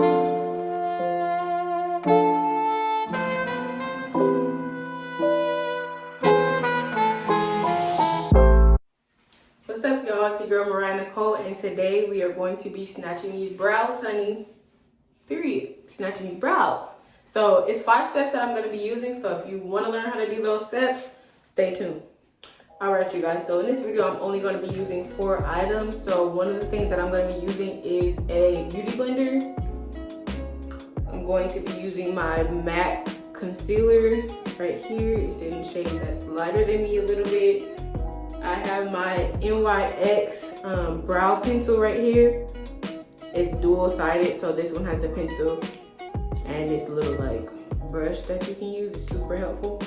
What's up, y'all? It's your girl Themariahnicole, and today we are going to be snatching these brows, honey. Period. Snatching these brows. So it's 5 steps that I'm going to be using. So if you want to learn how to do those steps, stay tuned. Alright, you guys. So in this video, I'm only going to be using 4 items. So one of the things that I'm going to be using is a beauty blender. I'm going to be using my MAC concealer right here. It's in a shade that's lighter than me a little bit. I have my NYX brow pencil right here. It's dual-sided, so this one has a pencil and this little like brush that you can use. It's super helpful.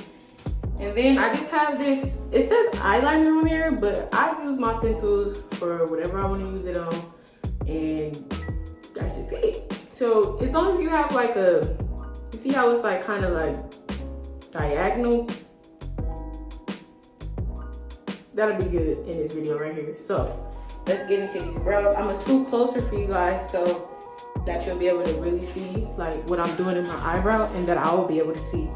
And then I just have this, it says eyeliner on here, but I use my pencils for whatever I want to use it on, and that's just it. So as long as you have like a, you see how it's like kind of like diagonal? That'll be good in this video right here. So let's get into these brows. I'm gonna scoot closer for you guys so that you'll be able to really see like what I'm doing in my eyebrow and that I will be able to see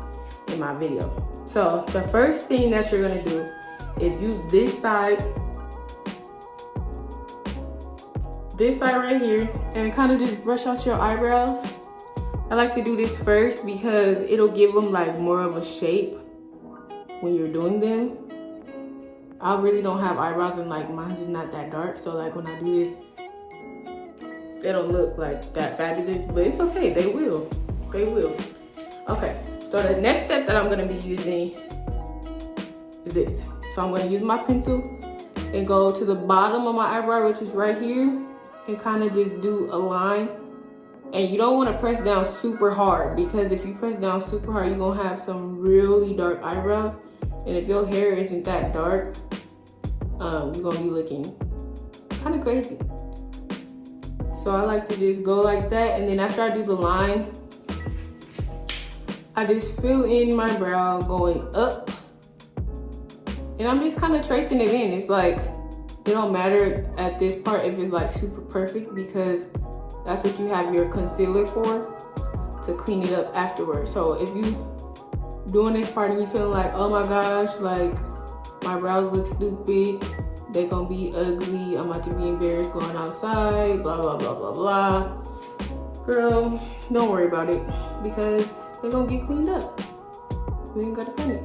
in my video. So the first thing that you're gonna do is use this side right here and kind of just brush out your eyebrows. I like to do this first because it'll give them like more of a shape when you're doing them. I really don't have eyebrows and like mine is not that dark, so like when I do this, they don't look like that fabulous, but it's okay, they will. Okay, so the next step that I'm gonna be using is this. So I'm gonna use my pencil and go to the bottom of my eyebrow, which is right here, and kind of just do a line. And you don't wanna press down super hard, because if you press down super hard, you're gonna have some really dark eyebrows. And if your hair isn't that dark, you're gonna be looking kind of crazy. So I like to just go like that, and then after I do the line, I just fill in my brow going up. And I'm just kind of tracing it in. It's like, it don't matter at this part if it's like super perfect, because that's what you have your concealer for, to clean it up afterwards. So if you doing this part and you feeling like, oh my gosh, like my brows look stupid, they gonna be ugly, I'm about to be embarrassed going outside, blah blah blah blah blah, girl, don't worry about it, because they're gonna get cleaned up. You ain't gotta panic.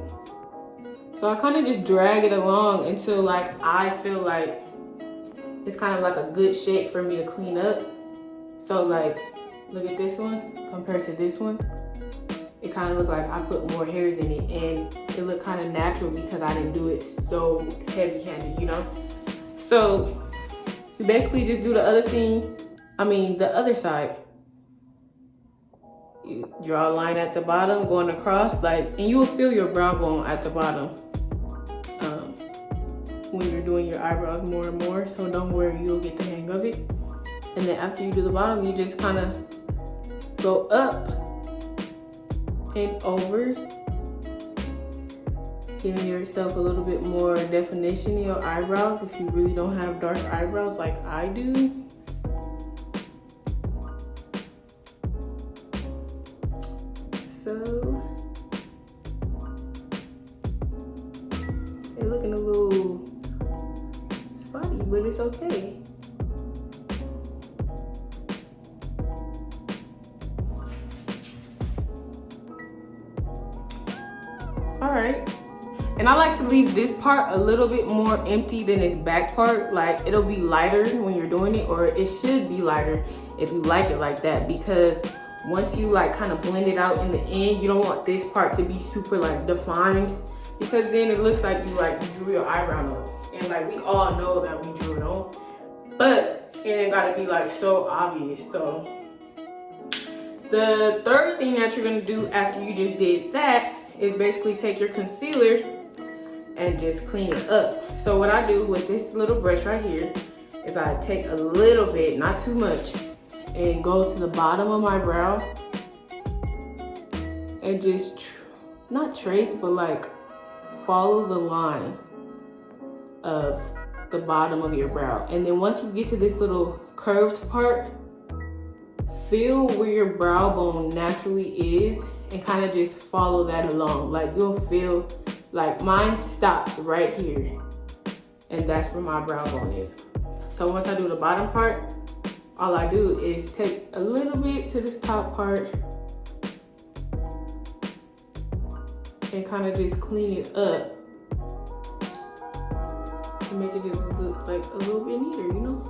So I kind of just drag it along until like I feel like it's kind of like a good shape for me to clean up. So like, look at this one compared to this one. It kind of looked like I put more hairs in it, and it looked kind of natural because I didn't do it so heavy-handed, you know? So you basically just do the other side. You draw a line at the bottom going across, like, and you will feel your brow bone at the bottom when you're doing your eyebrows more and more, so don't worry, you'll get the hang of it. And then after you do the bottom, you just kind of go up and over, giving yourself a little bit more definition in your eyebrows if you really don't have dark eyebrows like I do. So they're looking a little spotty, but it's okay. Alright, and I like to leave this part a little bit more empty than this back part. Like, it'll be lighter when you're doing it, or it should be lighter if you like it like that, because once you like kind of blend it out in the end, you don't want this part to be super like defined, because then it looks like you drew your eyebrow on, and like we all know that we drew it on, but it ain't gotta be like so obvious. So the third thing that you're gonna do after you just did that is basically take your concealer and just clean it up. So what I do with this little brush right here is I take a little bit, not too much, and go to the bottom of my brow and just not trace, but like follow the line of the bottom of your brow. And then once you get to this little curved part, feel where your brow bone naturally is and kind of just follow that along. Like you'll feel like mine stops right here, and that's where my brow bone is. So once I do the bottom part, all I do is take a little bit to this top part and kind of just clean it up to make it just look like a little bit neater, you know?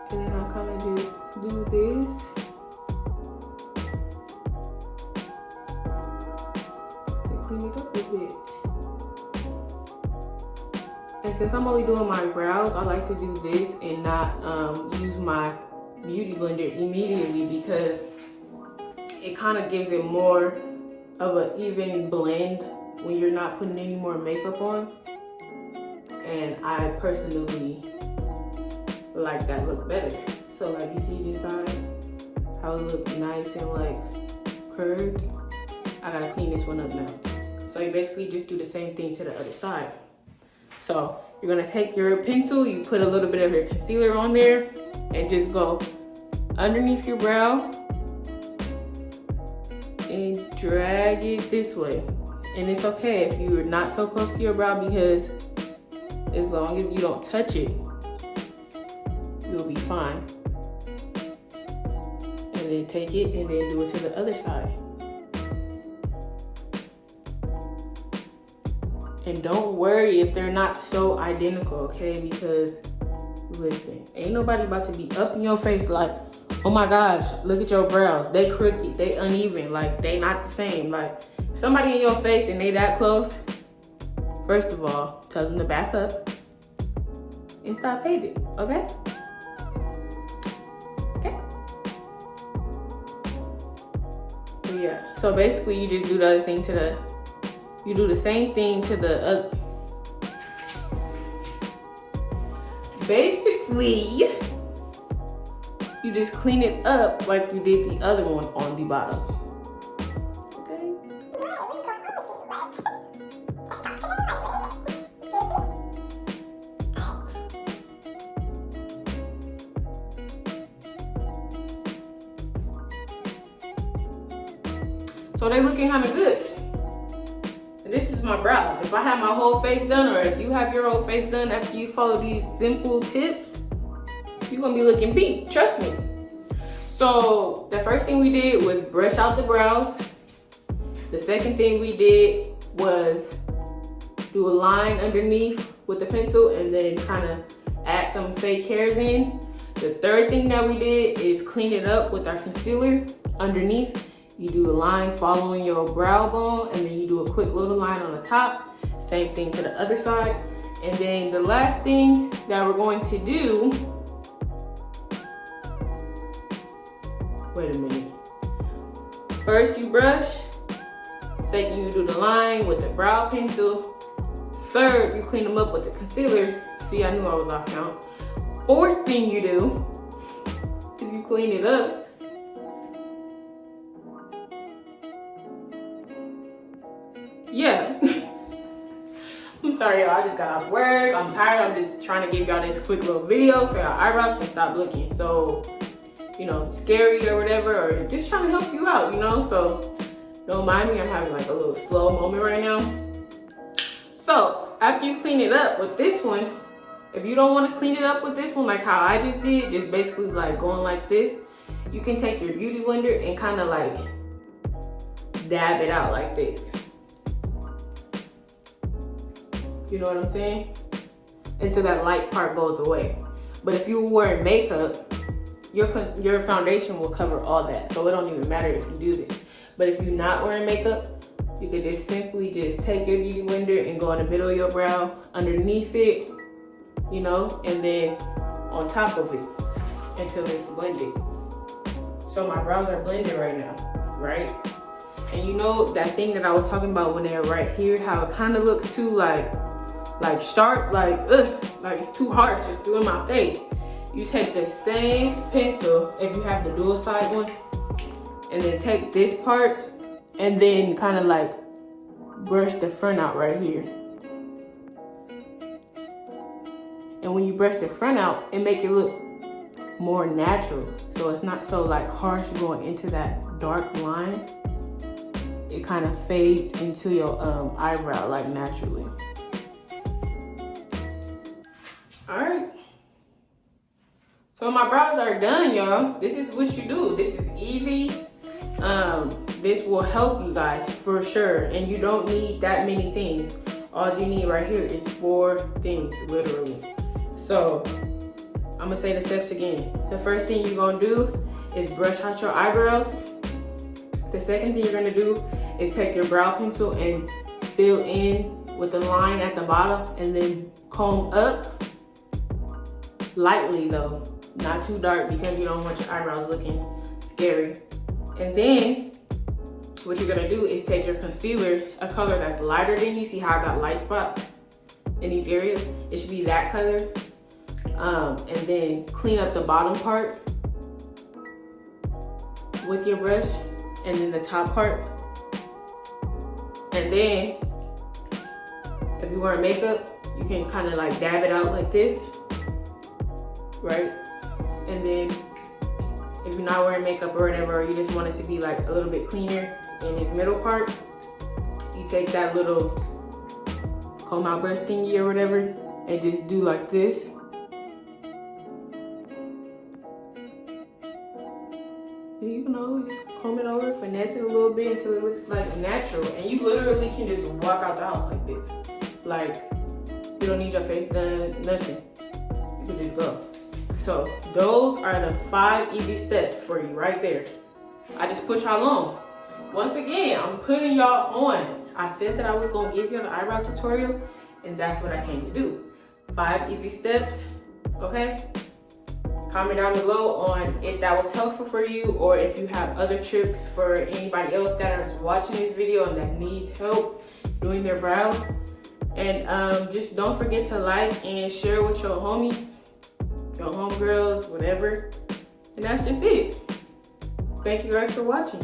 And then I kind of just do this. To clean it up a bit. And since I'm only doing my brows, I like to do this and not use my beauty blender immediately, because it kind of gives it more of an even blend when you're not putting any more makeup on. And I personally like that look better. So like you see this side, how it looks nice and like curved. I gotta clean this one up now. So you basically just do the same thing to the other side. So you're gonna take your pencil, you put a little bit of your concealer on there and just go underneath your brow and drag it this way. And it's okay if you're not so close to your brow, because as long as you don't touch it, you'll be fine. And then take it and then do it to the other side. And don't worry if they're not so identical, okay? Because listen, ain't nobody about to be up in your face like, oh my gosh, look at your brows. They crooked, they uneven, like they not the same. Like somebody in your face and they that close, first of all, tell them to back up and stop hating, okay? Okay. But yeah, so basically you just do the other thing to the, you do the same thing to the other. Basically, you just clean it up like you did the other one on the bottom. Okay? So they looking kind of good. This is my brows. If I have my whole face done, or if you have your whole face done after you follow these simple tips, you're gonna be looking peak, trust me. So the first thing we did was brush out the brows. The second thing we did was do a line underneath with the pencil and then kind of add some fake hairs in. The third thing that we did is clean it up with our concealer underneath. You do a line following your brow bone, and then you do a quick little line on the top. Same thing to the other side. And then the last thing that we're going to do, wait a minute. First you brush, second you do the line with the brow pencil. Third, you clean them up with the concealer. See, I knew I was off count. Fourth thing you do is you clean it up. Yeah. I'm sorry, y'all. I just got off work. I'm tired. I'm just trying to give y'all this quick little video so y'all eyebrows can stop looking so, you know, scary or whatever, or just trying to help you out, you know? So don't mind me. I'm having like a little slow moment right now. So after you clean it up with this one, if you don't want to clean it up with this one like how I just did, just basically like going like this, you can take your beauty blender and kind of like dab it out like this. You know what I'm saying? Until that light part goes away. But if you were wearing makeup, your foundation will cover all that. So it don't even matter if you do this. But if you're not wearing makeup, you could just simply just take your beauty blender and go in the middle of your brow, underneath it, you know, and then on top of it until it's blended. So my brows are blended right now, right? And you know that thing that I was talking about when they're right here, how it kind of looks too like sharp, like it's too harsh, it's too in my face. You take the same pencil, if you have the dual side one, and then take this part and then kind of like brush the front out right here. And when you brush the front out, it make it look more natural. So it's not so like harsh going into that dark line. It kind of fades into your eyebrow like naturally. All right. So my brows are done, y'all. This is what you do. This is easy. This will help you guys for sure. And you don't need that many things. All you need right here is 4 things, literally. So I'm gonna say the steps again. The first thing you're gonna do is brush out your eyebrows. The second thing you're gonna do is take your brow pencil and fill in with the line at the bottom and then comb up lightly though, not too dark because you don't want your eyebrows looking scary. And then what you're gonna do is take your concealer, a color that's lighter than you. See how I got light spots in these areas? It should be that color. And then clean up the bottom part with your brush and then the top part. And then if you wear makeup, you can kind of like dab it out like this, right? And then if you're not wearing makeup or whatever, or you just want it to be like a little bit cleaner in this middle part, you take that little comb out brush thingy or whatever and just do like this. You know, just comb it over, finesse it a little bit until it looks like natural. And you literally can just walk out the house like this. Like, you don't need your face done, nothing. You can just go. So those are the 5 easy steps for you right there. I just put y'all on. Once again, I'm putting y'all on. I said that I was gonna give you an eyebrow tutorial, and that's what I came to do. 5 easy steps, okay? Comment down below on if that was helpful for you, or if you have other tips for anybody else that is watching this video and that needs help doing their brows. And just don't forget to like and share with your homies, your homegirls, whatever. And that's just it. Thank you guys for watching.